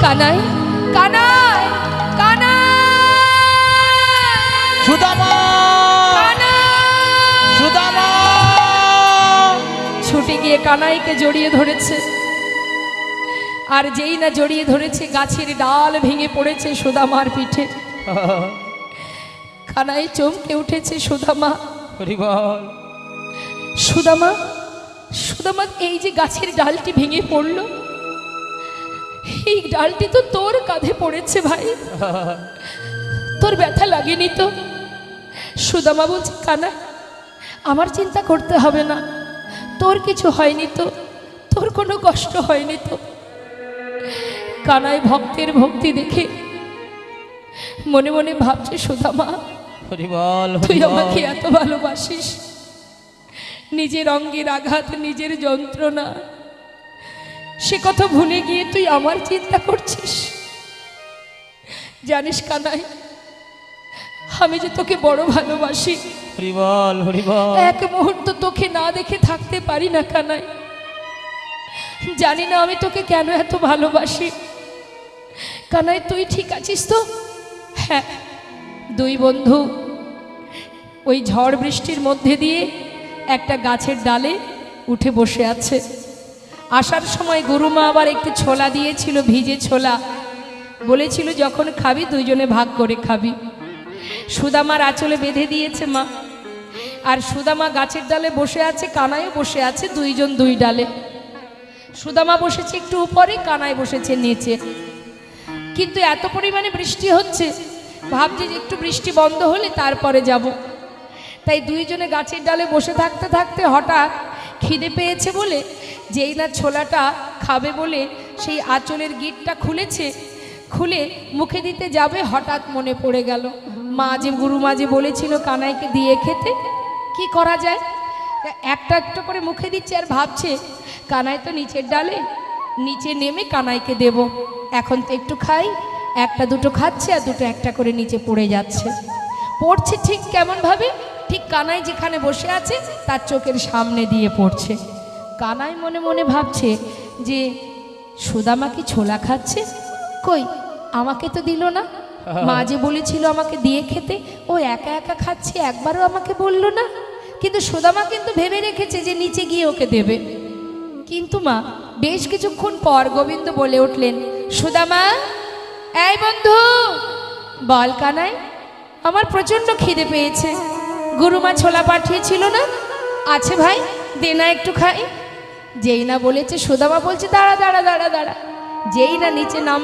কানাই কানাই কানাই সুদামা সুদামা ছুটে গিয়ে কানাইকে জড়িয়ে ধরেছে। আর যেই না জড়িয়ে ধরেছে গাছের ডাল ভেঙে পড়েছে সুদামার পিঠে। কানাই চমকে উঠেছে। সুদামা সুদামা সুদামা এই যে গাছের ডালটি ভেঙে পড়লো, এই ডালটি তো তোর কাঁধে পড়েছে ভাই, তোর ব্যথা লাগেনি তো? সুদামা বলছে কানাই আমার চিন্তা করতে হবে না, তোর কিছু হয়নি তো, তোর কোনো কষ্ট হয়নি তো। কানাই ভক্তের ভক্তি দেখে মনে মনে ভাবছে সুদামা তুই আমাকে এত ভালোবাসিস, নিজের অঙ্গের আঘাত নিজের যন্ত্রণা সে কথা ভুলে গিয়ে তুই আমার চিন্তা করছিস। জানিস কানাই আমি যে তোকে বড় ভালোবাসি, এক মুহূর্ত তোকে না দেখে থাকতে পারি না কানাই। জানি না আমি তোকে কেন এত ভালোবাসি। কানাই তুই ঠিক আছিস তো? হ্যাঁ। দুই বন্ধু ওই ঝড় বৃষ্টির মধ্যে দিয়ে একটা গাছের ডালে উঠে বসে আছে। আসার সময় গুরুমা আবার একটু ছোলা দিয়েছিল, ভিজে ছোলা, বলেছিল যখন খাবি দুইজনে ভাগ করে খাবি। সুদামার আঁচলে বেঁধে দিয়েছে মা। আর সুদামা গাছের ডালে বসে আছে, কানাইও বসে আছে, দুইজন দুই ডালে। সুদামা বসেছে একটু উপরে, কানাই বসেছে নিচে। কিন্তু এত পরিমাণে বৃষ্টি হচ্ছে, ভাবছি যে একটু বৃষ্টি বন্ধ হলে তারপরে যাব। তাই দুইজনে গাছের ডালে বসে থাকতে থাকতে হঠাৎ খিদে পেয়েছে বলে যেই না ছোলাটা খাবে বলে সেই আঁচলের গিঁটটা খুলেছে, খুলে মুখে দিতে যাবে, হঠাৎ মনে পড়ে গেল মা যে গুরুমা যে বলেছিল কানাইকে দিয়ে খেতে, কি করা যায়? একটা একটা করে মুখে দিচ্ছে আর ভাবছে কানাই তো নিচের ডালে, নিচে নেমে কানাইকে দেব। এখন তো একটু খাই, একটা দুটো খাচ্ছে আর দুটো একটা করে নিচে পড়ে যাচ্ছে। পড়ছে ঠিক কেমন ভাবে? ঠিক কানাই যেখানে বসে আছে তার চোখের সামনে দিয়ে পড়ছে। কানাই মনে মনে ভাবছে যে সুদামা কি ছোলা খাচ্ছে, কই আমাকে তো দিল না, মা যে বলেছিল আমাকে দিয়ে খেতে, ও একা একা খাচ্ছে, একবারও আমাকে বলল না। কিন্তু সুদামা কিন্তু ভেবে রেখেছে যে নিচে গিয়ে ওকে দেবে। কিন্তু মা বেশ কিছুক্ষণ পর গোবিন্দ বলে উঠলেন, সুদামা এই বন্ধু বল কানাই আমার প্রচণ্ড খিদে পেয়েছে, গুরুমা ছোলা পাঠিয়েছিল না, আছে ভাই দে না একটু খাই। যেই না বলেছে সুদামা বলছে দাঁড়া দাঁড়া দাঁড়া দাঁড়া, যেই না নিচে নাম